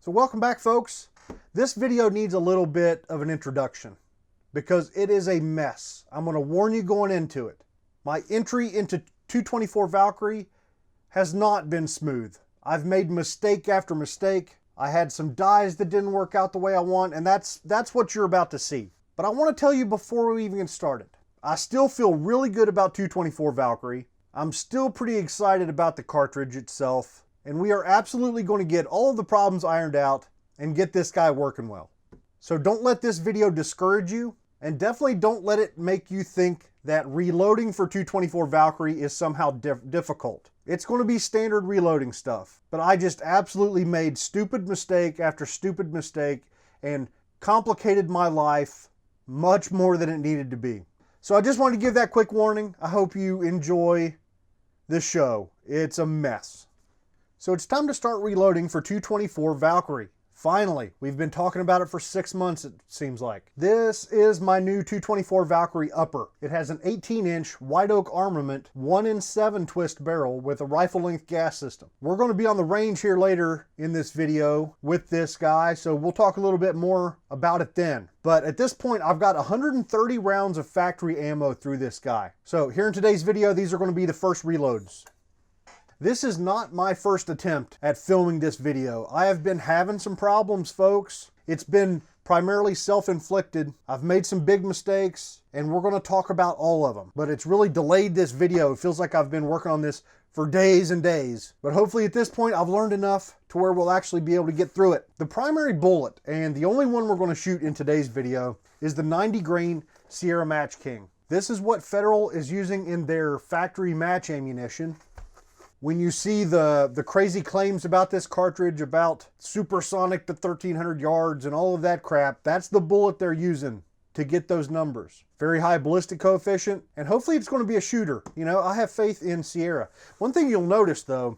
So welcome back, folks. This video needs a little bit of an introduction because it is a mess. I'm going to warn you going into it. My entry into 224 Valkyrie has not been smooth. I've made mistake after mistake. I had some dies that didn't work out the way I want, and that's what you're about to see. But I want to tell you before we even get started, I still feel really good about 224 Valkyrie. I'm still pretty excited about the cartridge itself, and we are absolutely going to get all of the problems ironed out and get this guy working well. So don't let this video discourage you, and definitely don't let it make you think that reloading for 224 Valkyrie is somehow difficult. It's going to be standard reloading stuff, but I just absolutely made stupid mistake after stupid mistake and complicated my life much more than it needed to be. So I just wanted to give that quick warning. I hope you enjoy this show. It's a mess. So it's time to start reloading for 224 Valkyrie. Finally, we've been talking about it for 6 months, it seems like. This is my new 224 Valkyrie upper. It has an 18-inch white oak armament, 1-in-7 twist barrel with a rifle-length gas system. We're going to be on the range here later in this video with this guy, so we'll talk a little bit more about it then. But at this point, I've got 130 rounds of factory ammo through this guy. So here in today's video, these are going to be the first reloads. This is not my first attempt at filming this video. I have been having some problems, folks. It's been primarily self-inflicted. I've made some big mistakes, and we're going to talk about all of them. But it's really delayed this video. It feels like I've been working on this for days and days. But hopefully at this point, I've learned enough to where we'll actually be able to get through it. The primary bullet, and the only one we're going to shoot in today's video, is the 90 grain Sierra Match King. This is what Federal is using in their factory match ammunition. When you see the crazy claims about this cartridge, about supersonic to 1300 yards and all of that crap, that's the bullet they're using to get those numbers. Very high ballistic coefficient, and hopefully it's going to be a shooter. You know, I have faith in Sierra. One thing you'll notice though,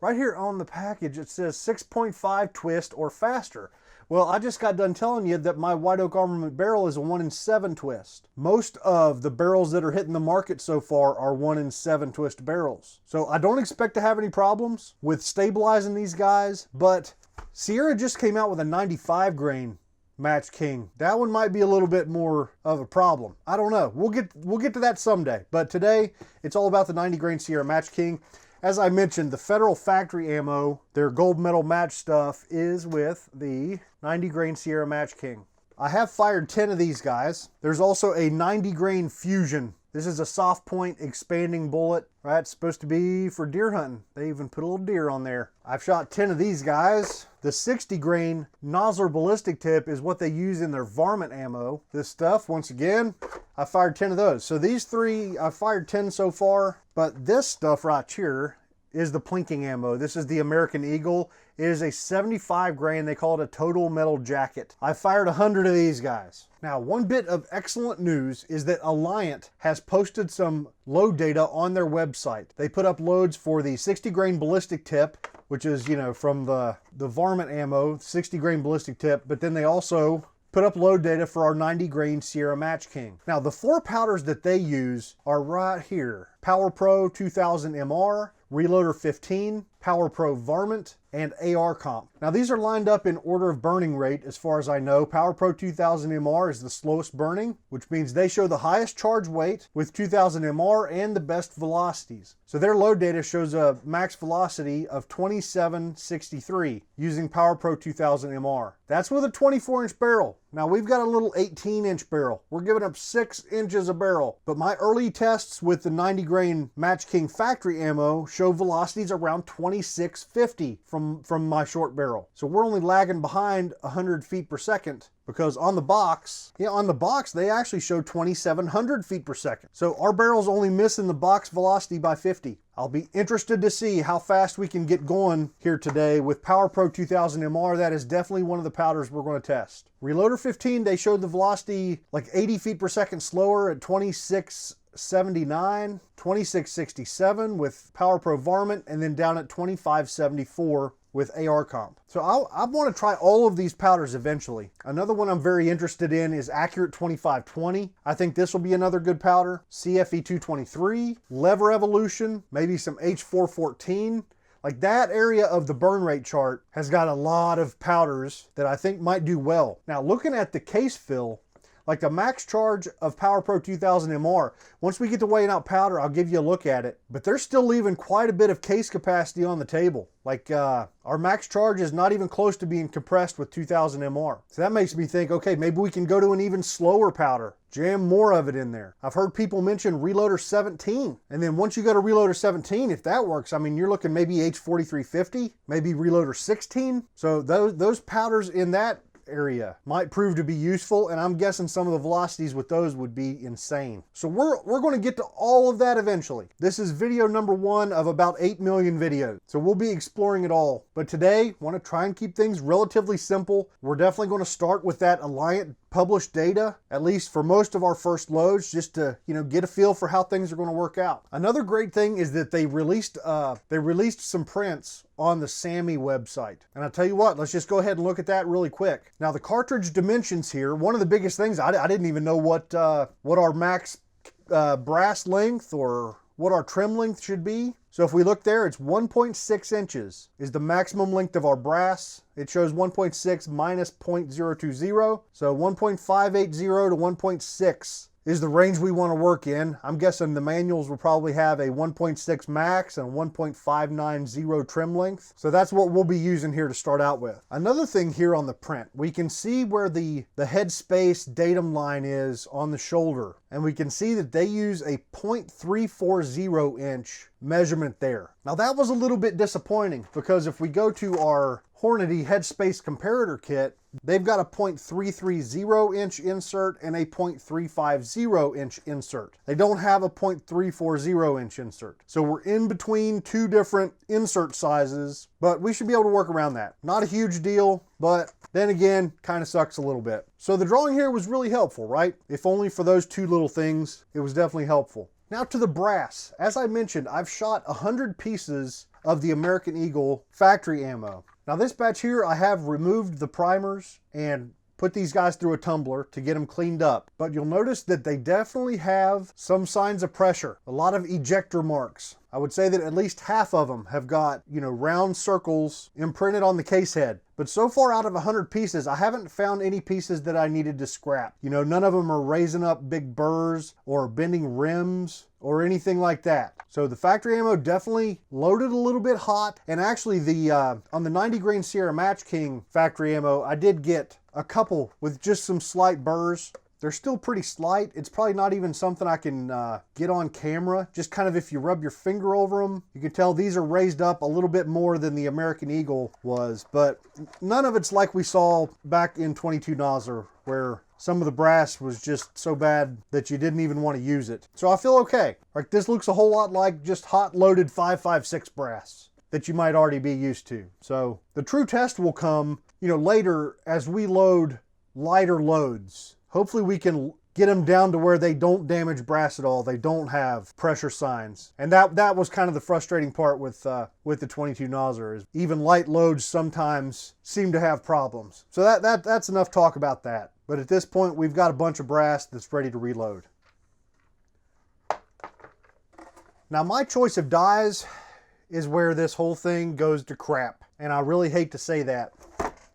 right here on the package, it says 6.5 twist or faster. Well, I just got done telling you that my white oak armament barrel is a 1-in-7 twist. Most of the barrels that are hitting the market so far are 1-in-7 twist barrels. So I don't expect to have any problems with stabilizing these guys, but Sierra just came out with a 95 grain Match King. That one might be a little bit more of a problem. I don't know. We'll get to that someday. But today, it's all about the 90 grain Sierra Match King. As I mentioned, the Federal factory ammo, their gold medal match stuff, is with the 90 grain Sierra Match King. I have fired 10 of these guys. There's also a 90 grain Fusion. This is a soft point expanding bullet, right? It's supposed to be for deer hunting. They even put a little deer on there. I've shot 10 of these guys. The 60 grain Nosler ballistic tip is what they use in their varmint ammo. This stuff, once again, I fired 10 of those. So these three, I've fired 10 so far, but this stuff right here is the plinking ammo. This is the American Eagle. It is a 75 grain. They call it a total metal jacket. I fired 100 of these guys. Now, one bit of excellent news is that Alliant has posted some load data on their website. They put up loads for the 60 grain ballistic tip, which is, you know, from the varmint ammo, 60 grain ballistic tip, but then they also put up load data for our 90 grain Sierra Match King. Now, the 4 powders that they use are right here. Power Pro 2000 MR, Reloader 15, Power Pro Varmint, and AR Comp. Now these are lined up in order of burning rate as far as I know. Power Pro 2000 MR is the slowest burning, which means they show the highest charge weight with 2000 MR and the best velocities. So their load data shows a max velocity of 2763 using Power Pro 2000 MR. That's with a 24-inch barrel. Now we've got a little 18-inch barrel. We're giving up 6 inches a barrel. But my early tests with the 90 grain Match King factory ammo show velocities around 2650 from my short barrel. So we're only lagging behind 100 feet per second because on the box, they actually show 2700 feet per second. So our barrel's only missing the box velocity by 50. I'll be interested to see how fast we can get going here today with Power Pro 2000 MR. That is definitely one of the powders we're going to test. Reloader 15, they showed the velocity like 80 feet per second slower at 2679, 2667 with Power Pro Varmint, and then down at 2574 with AR Comp. So I want to try all of these powders eventually. Another one I'm very interested in is Accurate 2520. I think this will be another good powder. CFE 223, Lever Evolution, maybe some H414. Like that area of the burn rate chart has got a lot of powders that I think might do well. Now looking at the case fill, like the max charge of PowerPro 2000 MR, once we get to weighing out powder, I'll give you a look at it. But they're still leaving quite a bit of case capacity on the table. Like our max charge is not even close to being compressed with 2000 MR. So that makes me think, okay, maybe we can go to an even slower powder. Jam more of it in there. I've heard people mention Reloader 17. And then once you go to Reloader 17, if that works, I mean, you're looking maybe H4350, maybe Reloader 16. So those powders in that area might prove to be useful, and I'm guessing some of the velocities with those would be insane. So we're going to get to all of that eventually. This is video number 1 of about 8 million videos, so we'll be exploring it all. But today, I want to try and keep things relatively simple. We're definitely going to start with that Alliant published data, at least for most of our first loads, just to, you know, get a feel for how things are going to work out. Another great thing is that they released some prints on the Cci website. And I'll tell you what, let's just go ahead and look at that really quick. Now the Cartridge Dimensions here, one of the biggest things, I didn't even know what our max brass length or what our trim length should be. So if we look there, it's 1.6 inches is the maximum length of our brass. It shows 1.6 minus 0.020. So 1.580 to 1.6 is the range we want to work in. I'm guessing the manuals will probably have a 1.6 max and 1.590 trim length. So that's what we'll be using here to start out with. Another thing here on the print, we can see where the headspace datum line is on the shoulder. And we can see that they use a 0.340 inch measurement there. Now that was a little bit disappointing because if we go to our Hornady headspace comparator kit, they've got a 0.330 inch insert and a 0.350 inch insert. They don't have a 0.340 inch insert. So we're in between two different insert sizes, but we should be able to work around that. Not a huge deal, but then again, kind of sucks a little bit. So the drawing here was really helpful, right? If only for those two little things, it was definitely helpful. Now to the brass. As I mentioned, I've shot 100 pieces of the American Eagle factory ammo. Now this batch here, I have removed the primers and put these guys through a tumbler to get them cleaned up. But you'll notice that they definitely have some signs of pressure, a lot of ejector marks. I would say that at least half of them have got, you know, round circles imprinted on the case head. But so far out of 100 pieces, I haven't found any pieces that I needed to scrap. You know, none of them are raising up big burrs or bending rims or anything like that. So the factory ammo definitely loaded a little bit hot. And actually on the 90 grain Sierra Match King factory ammo, I did get a couple with just some slight burrs. They're still pretty slight. It's probably not even something I can get on camera. Just kind of if you rub your finger over them, you can tell these are raised up a little bit more than the American Eagle was. But none of it's like we saw back in 22 Nosler, where some of the brass was just so bad that you didn't even want to use it. So I feel okay. Like this looks a whole lot like just hot loaded 5.56 brass that you might already be used to. So the true test will come, you know, later as we load lighter loads. Hopefully we can get them down to where they don't damage brass at all. They don't have pressure signs. And that was kind of the frustrating part with the 22 Nosler, is even light loads sometimes seem to have problems. So that's enough talk about that. But at this point, we've got a bunch of brass that's ready to reload. Now my choice of dies is where this whole thing goes to crap. And I really hate to say that,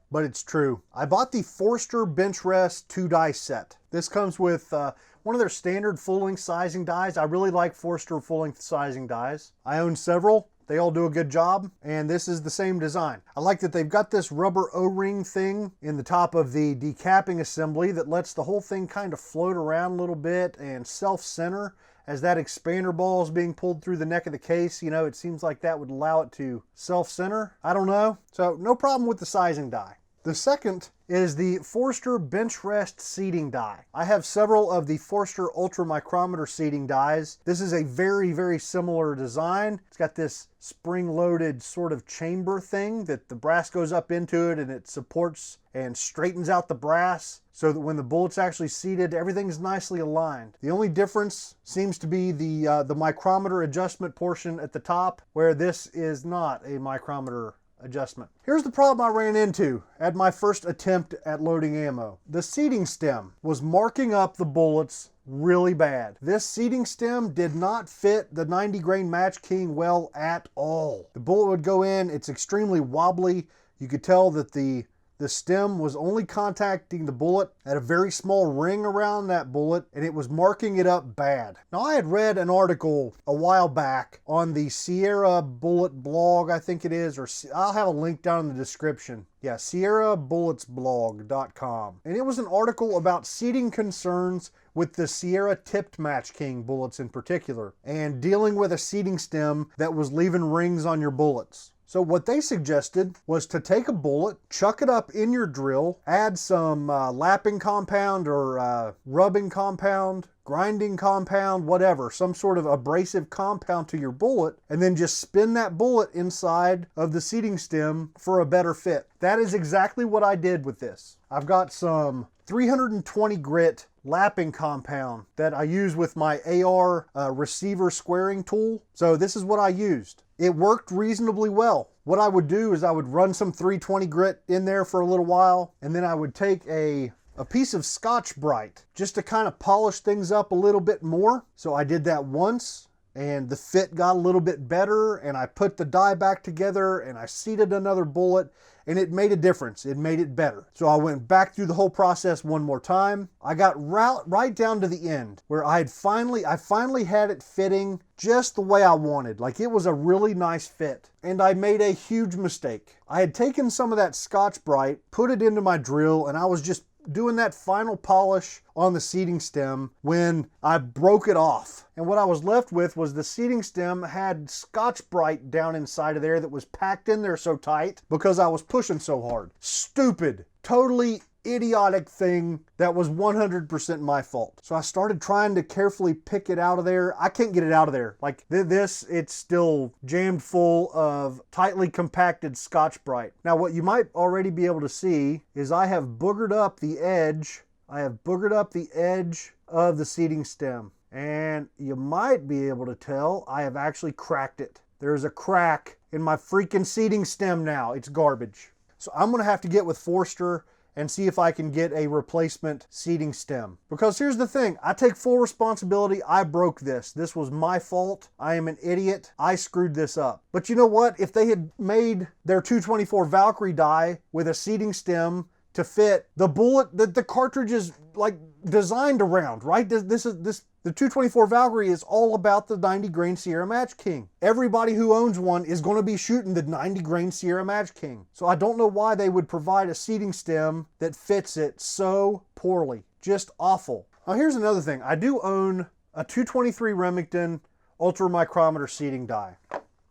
but it's true. I bought the Forster Bench Rest 2-die set. This comes with one of their standard full-length sizing dies. I really like Forster full-length sizing dies. I own several. They all do a good job, and this is the same design. I like that they've got this rubber O-ring thing in the top of the decapping assembly that lets the whole thing kind of float around a little bit and self-center. As that expander ball is being pulled through the neck of the case, you know, it seems like that would allow it to self-center. I don't know. So no problem with the sizing die. The second is the Forster Bench Rest seating die. I have several of the Forster Ultra Micrometer seating dies. This is a very, very similar design. It's got this spring-loaded sort of chamber thing that the brass goes up into it, and it supports and straightens out the brass so that when the bullet's actually seated, everything's nicely aligned. The only difference seems to be the micrometer adjustment portion at the top, where this is not a micrometer adjustment. Here's the problem I ran into at my first attempt at loading ammo. The seating stem was marking up the bullets really bad. This seating stem did not fit the 90 grain Match King well at all. The bullet would go in, it's extremely wobbly. You could tell that the stem was only contacting the bullet at a very small ring around that bullet, and it was marking it up bad. Now, I had read an article a while back on the Sierra Bullet blog, I think it is, or I'll have a link down in the description. Yeah, sierrabulletsblog.com. And it was an article about seating concerns with the Sierra tipped Match King bullets in particular, and dealing with a seating stem that was leaving rings on your bullets. So what they suggested was to take a bullet, chuck it up in your drill, add some lapping compound or rubbing compound, grinding compound, whatever, some sort of abrasive compound to your bullet, and then just spin that bullet inside of the seating stem for a better fit. That is exactly what I did with this. I've got some 320 grit lapping compound that I use with my AR receiver squaring tool. So this is what I used. It worked reasonably well. What I would do is I would run some 320 grit in there for a little while, and then I would take a piece of Scotch-Brite just to kind of polish things up a little bit more. So I did that once, and the fit got a little bit better, and I put the die back together, and I seated another bullet, and it made a difference. It made it better. So I went back through the whole process one more time. I got right down to the end where I finally had it fitting just the way I wanted. Like, it was a really nice fit. And I made a huge mistake. I had taken some of that Scotch-Brite, put it into my drill, and I was just doing that final polish on the seating stem when I broke it off. And what I was left with was the seating stem had Scotch-Brite down inside of there that was packed in there so tight because I was pushing so hard. Stupid, totally idiotic thing that was 100% my fault. So I started trying to carefully pick it out of there. I can't get it out of there. Like this, it's still jammed full of tightly compacted Scotch-Brite. Now, what you might already be able to see is I have boogered up the edge. I have boogered up the edge of the seating stem. And you might be able to tell I have actually cracked it. There's a crack in my freaking seating stem now. It's garbage. So I'm gonna have to get with Forster and see if I can get a replacement seating stem. Because here's the thing, I take full responsibility. I broke this. This was my fault. I am an idiot. I screwed this up. But you know what? If they had made their 224 Valkyrie die with a seating stem to fit the bullet that the cartridge is like designed around, right? The 224 Valkyrie is all about the 90 grain Sierra Match King. Everybody who owns one is going to be shooting the 90 grain Sierra Match King. So I don't know why they would provide a seating stem that fits it so poorly. Just awful. Now here's another thing. I do own a 223 Remington Ultra Micrometer seating die.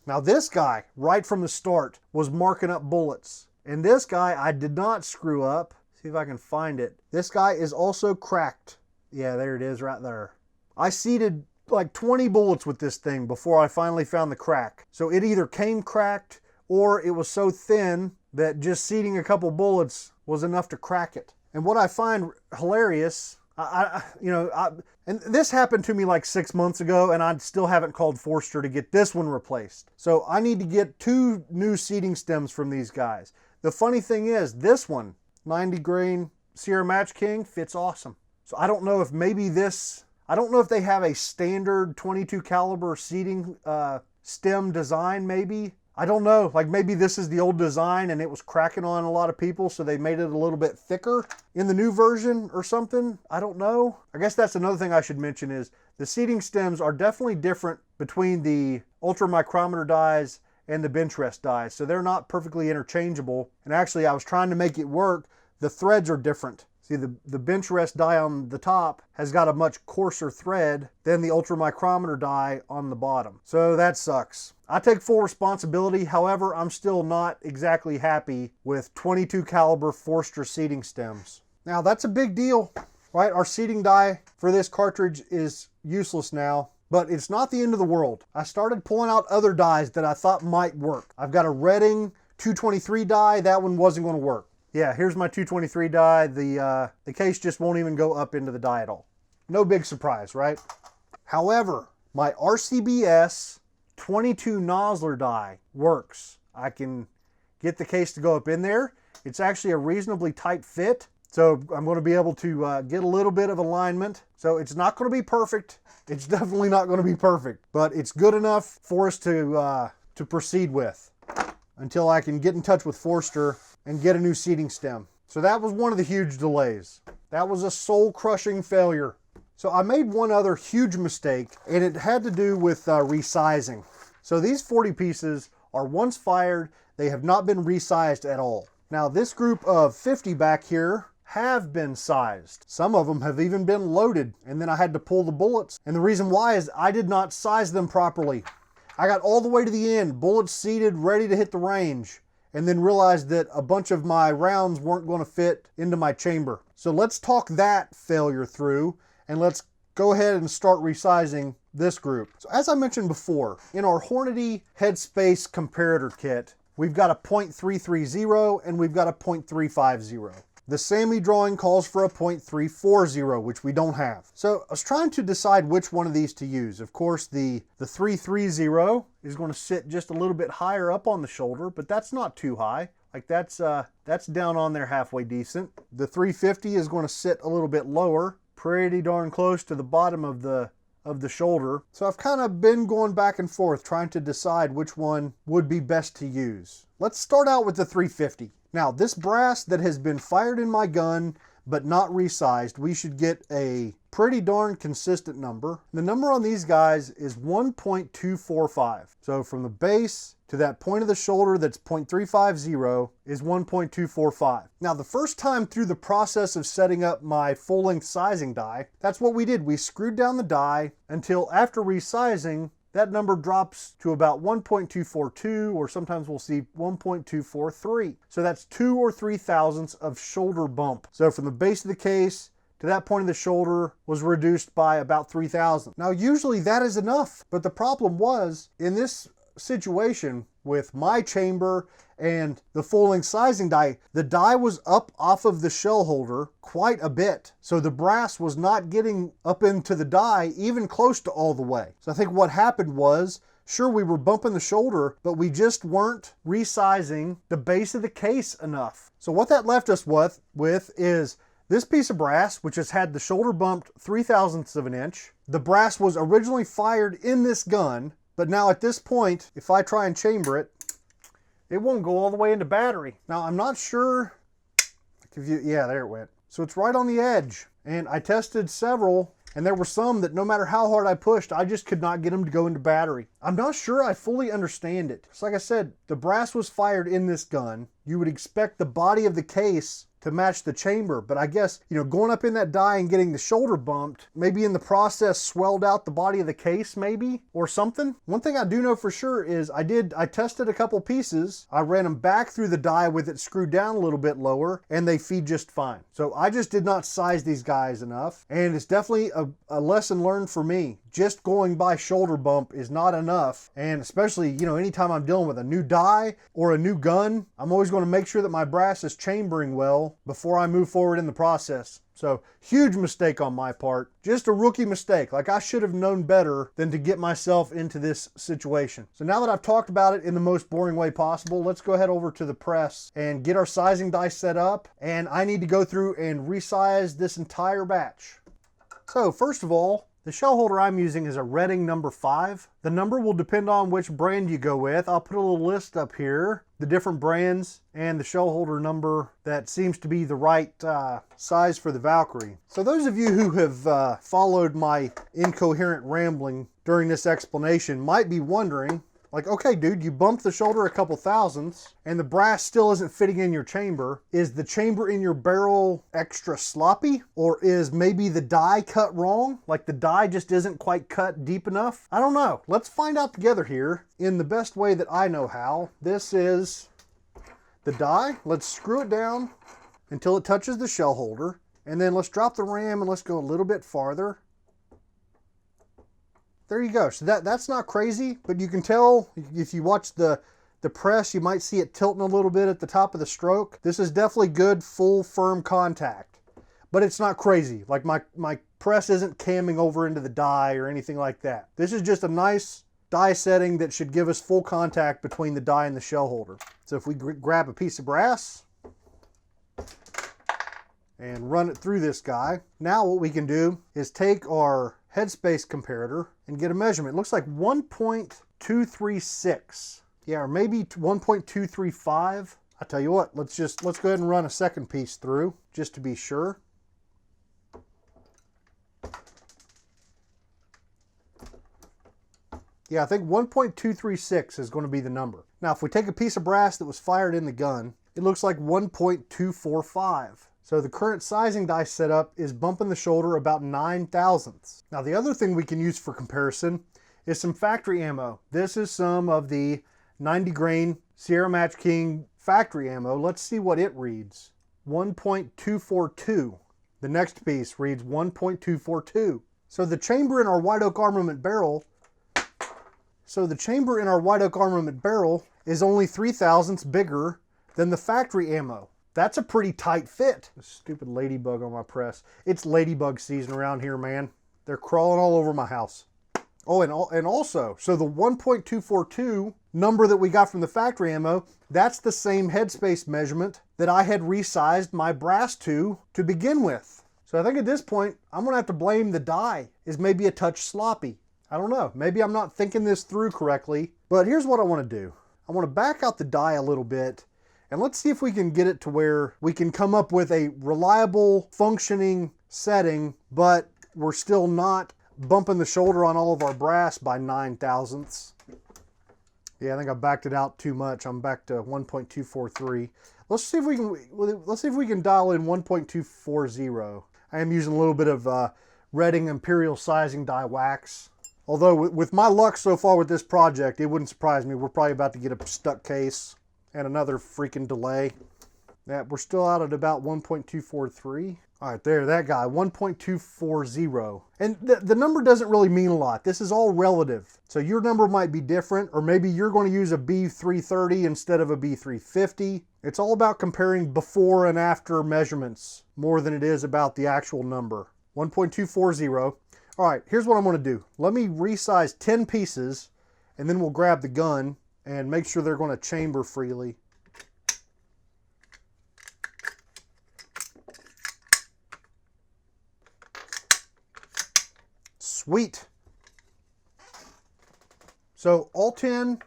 Now this guy, right from the start, was marking up bullets. And this guy I did not screw up. See if I can find it. This guy is also cracked. Yeah, there it is right there. I seated like 20 bullets with this thing before I finally found the crack. So it either came cracked or it was so thin that just seating a couple bullets was enough to crack it. And what I find hilarious, and this happened to me like 6 months ago, and I still haven't called Forster to get this one replaced. So I need to get 2 new seating stems from these guys. The funny thing is, this one, 90 grain Sierra Match King, fits awesome. So I don't know if maybe I don't know if they have a standard 22 caliber seating stem design, maybe. I don't know, like maybe this is the old design and it was cracking on a lot of people, so they made it a little bit thicker in the new version or something. I don't know. I guess that's another thing I should mention is the seating stems are definitely different between the Ultra Micrometer dies and the bench rest dies. So they're not perfectly interchangeable. And actually I was trying to make it work. The threads are different. See, the bench rest die on the top has got a much coarser thread than the Ultra Micrometer die on the bottom. So that sucks. I take full responsibility. However, I'm still not exactly happy with 22 caliber Forster seating stems. Now that's a big deal, right? Our seating die for this cartridge is useless now, but it's not the end of the world. I started pulling out other dies that I thought might work. I've got a Redding 223 die. That one wasn't going to work. Yeah, here's my 223 die. The case just won't even go up into the die at all. No big surprise, right? However, my RCBS 22 nozzler die works. I can get the case to go up in there. It's actually a reasonably tight fit. So I'm going to be able to get a little bit of alignment. So it's not going to be perfect. It's definitely not going to be perfect, but it's good enough for us to proceed with until I can get in touch with Forster and get a new seating stem. So that was one of the huge delays. That was a soul-crushing failure. So I made one other huge mistake, and it had to do with resizing. So these 40 pieces are once fired. They have not been resized at all. Now this group of 50 back here have been sized. Some of them have even been loaded, and then I had to pull the bullets. And the reason why is I did not size them properly. I got all the way to the end, bullets seated, ready to hit the range, and then realized that a bunch of my rounds weren't going to fit into my chamber. So let's talk that failure through, and let's go ahead and start resizing this group. So as I mentioned before, in our Hornady Headspace comparator kit, we've got a .330 and we've got a .350. The SAMI drawing calls for a .340, which we don't have. So I was trying to decide which one of these to use. Of course, the 330 is going to sit just a little bit higher up on the shoulder, but that's not too high. Like that's down on there halfway decent. The 350 is going to sit a little bit lower, pretty darn close to the bottom of the shoulder. So I've kind of been going back and forth trying to decide which one would be best to use. Let's start out with the 350. Now this brass that has been fired in my gun but not resized, we should get a pretty darn consistent number. The number on these guys is 1.245. So from the base to that point of the shoulder that's .350 is 1.245. Now the first time through the process of setting up my full-length sizing die, that's what we did. We screwed down the die until after resizing, that number drops to about 1.242, or sometimes we'll see 1.243. So that's 2 or 3 thousandths of shoulder bump. So from the base of the case to that point of the shoulder was reduced by about 3,000. Now usually that is enough, but the problem was in this situation with my chamber and the full-length sizing die, the die was up off of the shell holder quite a bit. So the brass was not getting up into the die even close to all the way. So I think what happened was, sure, we were bumping the shoulder, but we just weren't resizing the base of the case enough. So what that left us with is this piece of brass, which has had the shoulder bumped 3 thousandths of an inch. The brass was originally fired in this gun, but now at this point, if I try and chamber it, it won't go all the way into battery. Now I'm not sure if you, yeah, there it went. So it's right on the edge. And I tested several, and there were some that no matter how hard I pushed, I just could not get them to go into battery. I'm not sure I fully understand it. So like I said, the brass was fired in this gun. You would expect the body of the case to match the chamber, but I guess, you know, going up in that die and getting the shoulder bumped, maybe in the process swelled out the body of the case maybe, or something. One thing I do know for sure is I tested a couple pieces. I ran them back through the die with it screwed down a little bit lower, and they feed just fine. So I just did not size these guys enough, and it's definitely a lesson learned for me. Just going by shoulder bump is not enough, and especially, you know, anytime I'm dealing with a new die or a new gun, I'm always going to make sure that my brass is chambering well before I move forward in the process. So huge mistake on my part. Just a rookie mistake. Like I should have known better than to get myself into this situation. So now that I've talked about it in the most boring way possible, let's go ahead over to the press and get our sizing die set up. And I need to go through and resize this entire batch. So first of all, the shell holder I'm using is a Reading number 5. The number will depend on which brand you go with. I'll put a little list up here, the different brands and the shell holder number that seems to be the right size for the Valkyrie. So those of you who have followed my incoherent rambling during this explanation might be wondering, like, okay, dude, you bumped the shoulder a couple thousandths and the brass still isn't fitting in your chamber. Is the chamber in your barrel extra sloppy? Or is maybe the die cut wrong? Like the die just isn't quite cut deep enough? I don't know. Let's find out together here in the best way that I know how. This is the die. Let's screw it down until it touches the shell holder. And then let's drop the ram and let's go a little bit farther. There you go. So that's not crazy, but you can tell if you watch the press, you might see it tilting a little bit at the top of the stroke. This is definitely good, full, firm contact, but it's not crazy. Like my press isn't camming over into the die or anything like that. This is just a nice, die setting that should give us full contact between the die and the shell holder. So if we grab a piece of brass and run it through this guy, now what we can do is take our headspace comparator and get a measurement. It looks like 1.236. Yeah, or maybe 1.235. I tell you what, let's go ahead and run a second piece through just to be sure. Yeah, I think 1.236 is going to be the number. Now, if we take a piece of brass that was fired in the gun, it looks like 1.245. So the current sizing die setup is bumping the shoulder about 9 thousandths. Now, the other thing we can use for comparison is some factory ammo. This is some of the 90 grain Sierra Match King factory ammo. Let's see what it reads. 1.242. The next piece reads 1.242. So the chamber in our white oak armament barrel is only 3 thousandths bigger than the factory ammo. That's a pretty tight fit. This stupid ladybug on my press. It's ladybug season around here, man. They're crawling all over my house. Oh, and also, so the 1.242 number that we got from the factory ammo, that's the same headspace measurement that I had resized my brass to begin with. So I think at this point, I'm gonna have to blame the die is maybe a touch sloppy. I don't know, maybe I'm not thinking this through correctly, but here's what I wanna do. I wanna back out the die a little bit, and let's see if we can get it to where we can come up with a reliable, functioning setting, but we're still not bumping the shoulder on all of our brass by 9 thousandths. Yeah, I think I backed it out too much. I'm back to 1.243. Let's see if we can dial in 1.240. I am using a little bit of Redding Imperial Sizing die wax. Although with my luck so far with this project, it wouldn't surprise me. We're probably about to get a stuck case and another freaking delay. Yeah, we're still out at about 1.243. All right, there, that guy, 1.240. And the number doesn't really mean a lot. This is all relative. So your number might be different, or maybe you're going to use a B330 instead of a B350. It's all about comparing before and after measurements more than it is about the actual number. 1.240. All right, here's what I'm going to do. Let me resize 10 pieces, and then we'll grab the gun and make sure they're going to chamber freely. Sweet. So all 10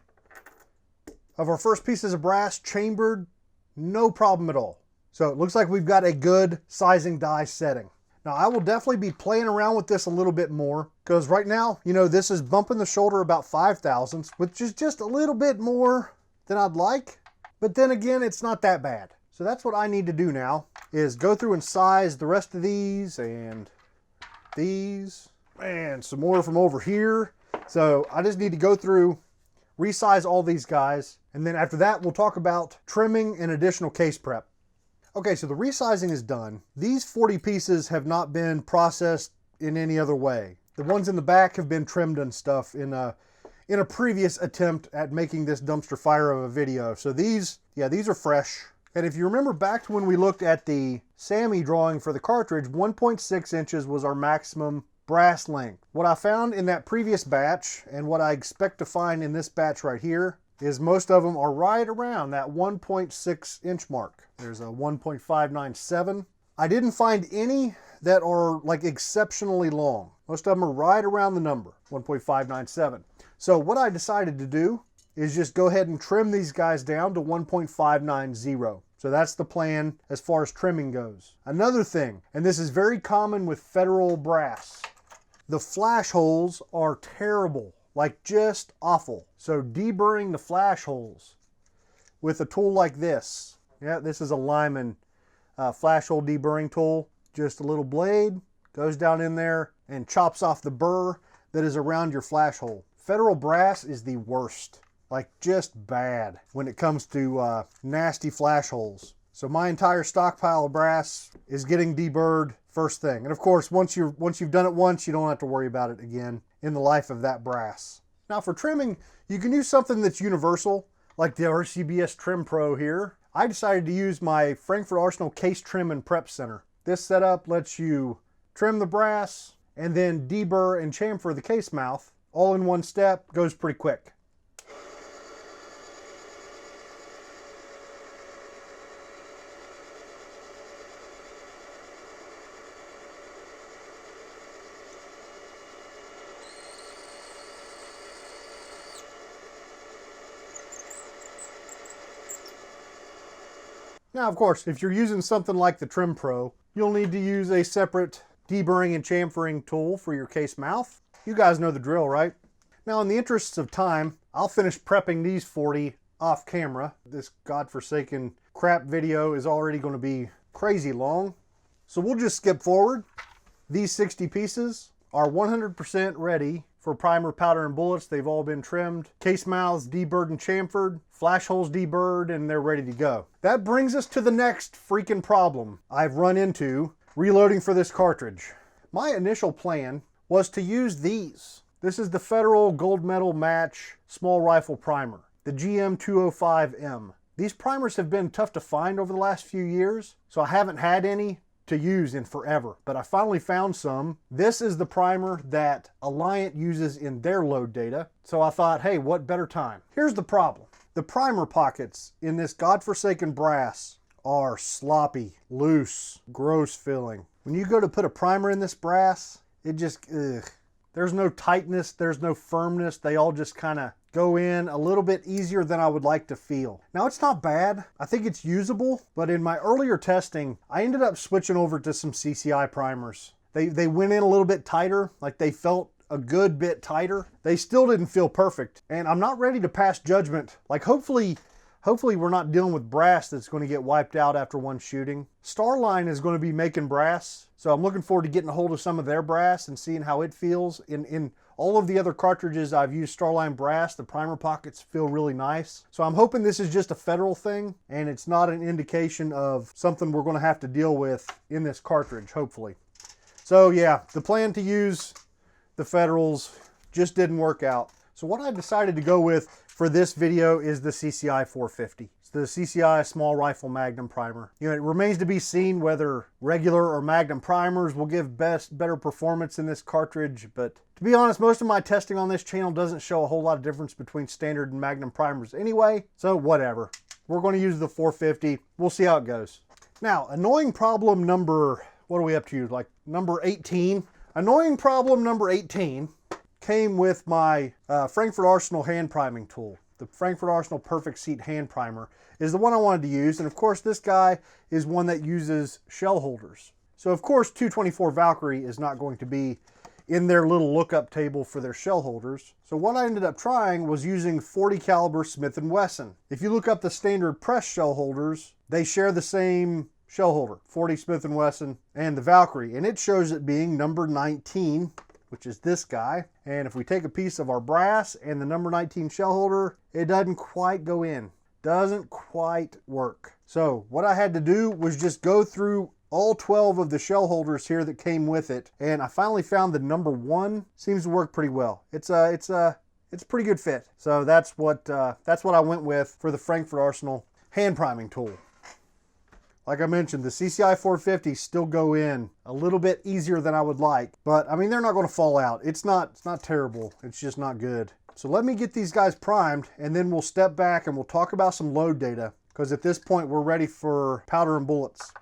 of our first pieces of brass chambered, no problem at all. So it looks like we've got a good sizing die setting. Now I will definitely be playing around with this a little bit more, because right now, you know, this is bumping the shoulder about 5 thousandths, which is just a little bit more than I'd like. But then again, it's not that bad. So that's what I need to do now, is go through and size the rest of these and these. And some more from over here. So I just need to go through, resize all these guys, and then after that we'll talk about trimming and additional case prep. Okay, so the resizing is done. These 40 pieces have not been processed in any other way. The ones in the back have been trimmed and stuff in a previous attempt at making this dumpster fire of a video. So these are fresh. And if you remember back to when we looked at the SAMI drawing for the cartridge, 1.6 inches was our maximum brass length. What I found in that previous batch and what I expect to find in this batch right here is most of them are right around that 1.6 inch mark. There's a 1.597. I didn't find any that are like exceptionally long. Most of them are right around the number, 1.597. So what I decided to do is just go ahead and trim these guys down to 1.590. So that's the plan as far as trimming goes. Another thing, and this is very common with federal brass, the flash holes are terrible, like just awful. So deburring the flash holes with a tool like this. Yeah, this is a Lyman flash hole deburring tool. Just a little blade, goes down in there and chops off the burr that is around your flash hole. Federal brass is the worst, like just bad when it comes to nasty flash holes. So my entire stockpile of brass is getting deburred first thing. And of course, once you've done it once, you don't have to worry about it again in the life of that brass. Now for trimming, you can use something that's universal, like the RCBS Trim Pro here. I decided to use my Frankfurt Arsenal Case Trim and Prep Center. This setup lets you trim the brass and then deburr and chamfer the case mouth all in one step, goes pretty quick. Now, of course, if you're using something like the Trim Pro, you'll need to use a separate deburring and chamfering tool for your case mouth. You guys know the drill, right? Now, in the interests of time, I'll finish prepping these 40 off camera. This godforsaken crap video is already going to be crazy long, so we'll just skip forward. These 60 pieces are 100% ready for primer, powder, and bullets. They've all been trimmed, case mouths deburred and chamfered, flash holes deburred, and they're ready to go. That brings us to the next freaking problem I've run into reloading for this cartridge. My initial plan was to use these. This is the Federal Gold Medal Match Small Rifle Primer, the GM205M. These primers have been tough to find over the last few years, so I haven't had any to use in forever, but I finally found some. This is the primer that Alliant uses in their load data, so I thought, hey, what better time? Here's the problem. The primer pockets in this godforsaken brass are sloppy, loose, gross feeling. When you go to put a primer in this brass, it just, ugh. There's no tightness, there's no firmness. They all just kind of go in a little bit easier than I would like to feel. Now, it's not bad. I think it's usable, but in my earlier testing, I ended up switching over to some Cci Primers. They went in a little bit tighter, like they felt a good bit tighter. They still didn't feel perfect, and I'm not ready to pass judgment. Like, hopefully we're not dealing with brass that's going to get wiped out after one shooting. Starline is going to be making brass, so I'm looking forward to getting a hold of some of their brass and seeing how it feels. In all of the other cartridges I've used Starline brass, the primer pockets feel really nice. So I'm hoping this is just a Federal thing and it's not an indication of something we're going to have to deal with in this cartridge, hopefully. So yeah, the plan to use the Federals just didn't work out. So what I decided to go with for this video is the Cci 450. It's the Cci Small Rifle Magnum Primer. You know, it remains to be seen whether regular or Magnum primers will give better performance in this cartridge, but to be honest, most of my testing on this channel doesn't show a whole lot of difference between standard and Magnum primers anyway, so whatever. We're going to use the 450. We'll see how it goes. Now, annoying problem number, what are we up to? Like number 18? Annoying problem number 18 came with my Frankfurt Arsenal hand priming tool. The Frankfurt Arsenal Perfect Seat hand primer is the one I wanted to use, and of course this guy is one that uses shell holders. So of course 224 Valkyrie is not going to be in their little lookup table for their shell holders. So what I ended up trying was using 40 caliber Smith & Wesson. If you look up the standard press shell holders, they share the same shell holder, 40 Smith & Wesson and the Valkyrie, and it shows it being number 19, which is this guy. And if we take a piece of our brass and the number 19 shell holder, it doesn't quite go in. Doesn't quite work. So what I had to do was just go through all 12 of the shell holders here that came with it, and I finally found the number 1 seems to work pretty well. It's a pretty good fit. So that's what I went with for the Frankfurt Arsenal hand priming tool. Like I mentioned, the Cci 450 still go in a little bit easier than I would like, but I mean, they're not going to fall out. It's not terrible. It's just not good. So let me get these guys primed, and then we'll step back and we'll talk about some load data, because at this point we're ready for powder and bullets.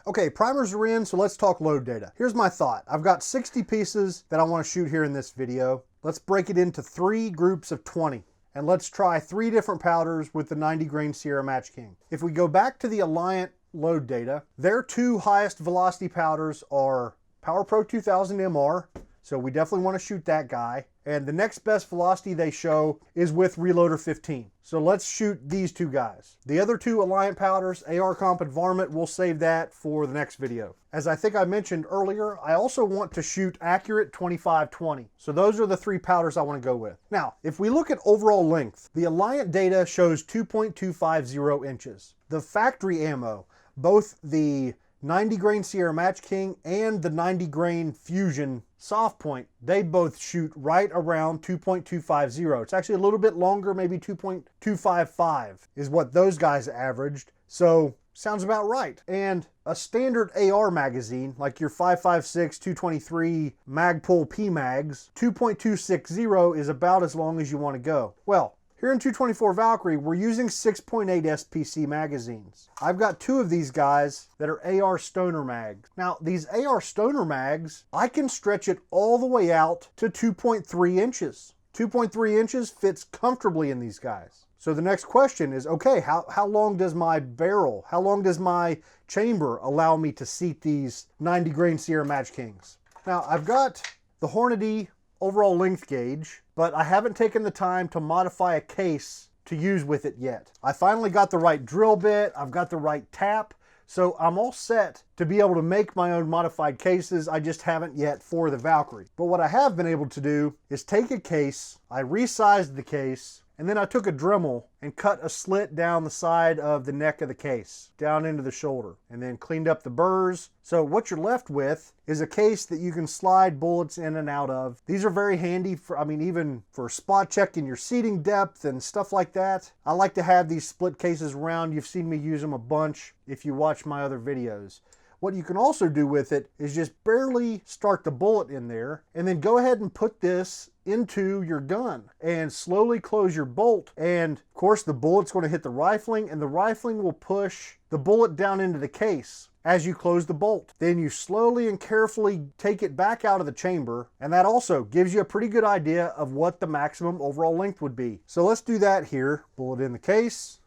Okay, primers are in, so let's talk load data. Here's my thought. I've got 60 pieces that I want to shoot here in this video. Let's break it into 3 groups of 20. And let's try 3 different powders with the 90 grain Sierra Match King. If we go back to the Alliant load data, their 2 highest velocity powders are Power Pro 2000 MR, so we definitely want to shoot that guy. And the next best velocity they show is with Reloader 15. So let's shoot these 2 guys. The other 2 Alliant powders, AR Comp and Varmint, we'll save that for the next video. As I think I mentioned earlier, I also want to shoot Accurate 25-20. So those are the 3 powders I want to go with. Now, if we look at overall length, the Alliant data shows 2.250 inches. The factory ammo, both the 90 grain Sierra Match King and the 90 grain Fusion soft point, they both shoot right around 2.250. It's actually a little bit longer, maybe 2.255 is what those guys averaged. So sounds about right. And a standard AR magazine, like your 5.56, 223 Magpul PMags, 2.260 is about as long as you want to go. Well, here in 224 Valkyrie, we're using 6.8 SPC magazines. I've got two of these guys that are AR Stoner mags. Now, these AR Stoner mags, I can stretch it all the way out to 2.3 inches. 2.3 inches fits comfortably in these guys. So the next question is, okay, how long does my barrel, how long does my chamber allow me to seat these 90 grain Sierra Match Kings? Now, I've got the Hornady overall length gauge, but I haven't taken the time to modify a case to use with it yet. I finally got the right drill bit, I've got the right tap, so I'm all set to be able to make my own modified cases. I just haven't yet for the Valkyrie. But what I have been able to do is take a case, I resized the case, and then I took a Dremel and cut a slit down the side of the neck of the case, down into the shoulder, and then cleaned up the burrs. So what you're left with is a case that you can slide bullets in and out of. These are very handy for, even for spot checking your seating depth and stuff like that. I like to have these split cases around. You've seen me use them a bunch if you watch my other videos. What you can also do with it is just barely start the bullet in there and then go ahead and put this into your gun and slowly close your bolt. And of course the bullet's going to hit the rifling and the rifling will push the bullet down into the case as you close the bolt. Then you slowly and carefully take it back out of the chamber, and that also gives you a pretty good idea of what the maximum overall length would be. So let's do that here. Bullet in the case.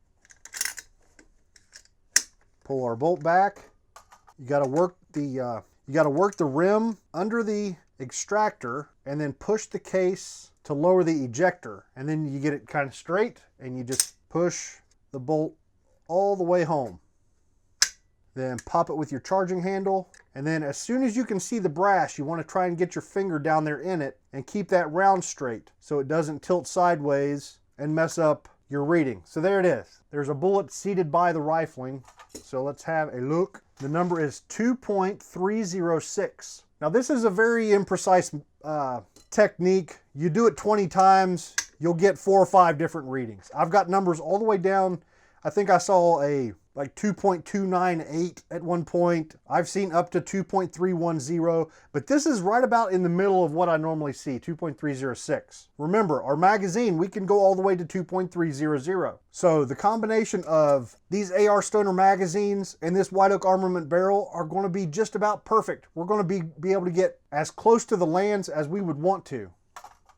Pull our bolt back. You got to work the rim under the extractor and then push the case to lower the ejector, and then you get it kind of straight and you just push the bolt all the way home. Then pop it with your charging handle, and then as soon as you can see the brass, you want to try and get your finger down there in it and keep that round straight so it doesn't tilt sideways and mess up your reading. So there it is. There's a bullet seated by the rifling. So let's have a look. The number is 2.306. Now this is a very imprecise technique. You do it 20 times, you'll get 4 or 5 different readings. I've got numbers all the way down. I think I saw a like 2.298 at one point. I've seen up to 2.310, but this is right about in the middle of what I normally see, 2.306. Remember, our magazine, we can go all the way to 2.300. So the combination of these AR Stoner magazines and this White Oak Armament barrel are going to be just about perfect. We're going to be able to get as close to the lands as we would want to.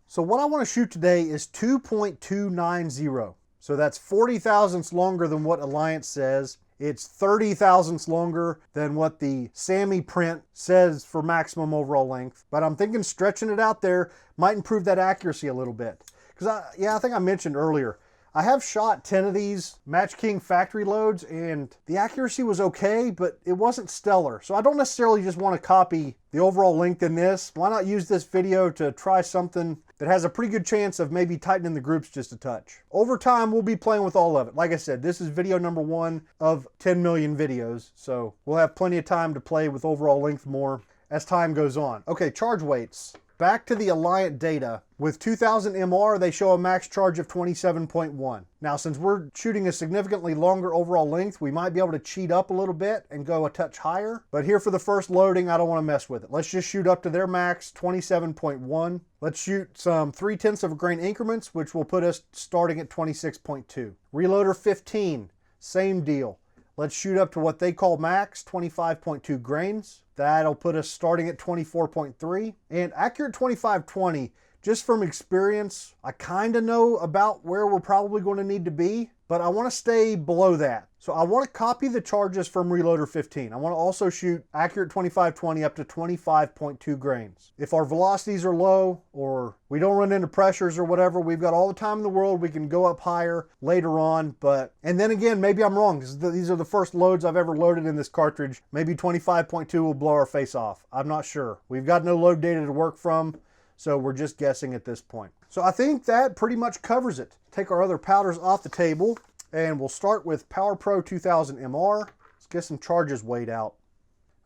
So what I want to shoot today is 2.290. So that's 40 thousandths longer than what Alliance says. It's 30 thousandths longer than what the SAMI print says for maximum overall length. But I'm thinking stretching it out there might improve that accuracy a little bit. Because I think I mentioned earlier, I have shot 10 of these Match King factory loads and the accuracy was okay, but it wasn't stellar. So I don't necessarily just want to copy the overall length in this. Why not use this video to try something that has a pretty good chance of maybe tightening the groups just a touch. Over time, we'll be playing with all of it. Like I said, this is video number 1 of 10 million videos. So we'll have plenty of time to play with overall length more as time goes on. Okay, charge weights. Back to the Alliant data. With 2000 MR, they show a max charge of 27.1. Now, since we're shooting a significantly longer overall length, we might be able to cheat up a little bit and go a touch higher. But here for the first loading, I don't want to mess with it. Let's just shoot up to their max, 27.1. Let's shoot some 0.3 of a grain increments, which will put us starting at 26.2. Reloader 15, same deal. Let's shoot up to what they call max, 25.2 grains. That'll put us starting at 24.3. And Accurate 2520, just from experience, I kind of know about where we're probably going to need to be, but I want to stay below that. So I want to copy the charges from Reloader 15. I want to also shoot Accurate 2520 up to 25.2 grains. If our velocities are low or we don't run into pressures or whatever, we've got all the time in the world. We can go up higher later on, and then again, maybe I'm wrong. These are the first loads I've ever loaded in this cartridge. Maybe 25.2 will blow our face off. I'm not sure. We've got no load data to work from, so we're just guessing at this point. So I think that pretty much covers it. Take our other powders off the table, and we'll start with Power Pro 2000 MR. Let's get some charges weighed out.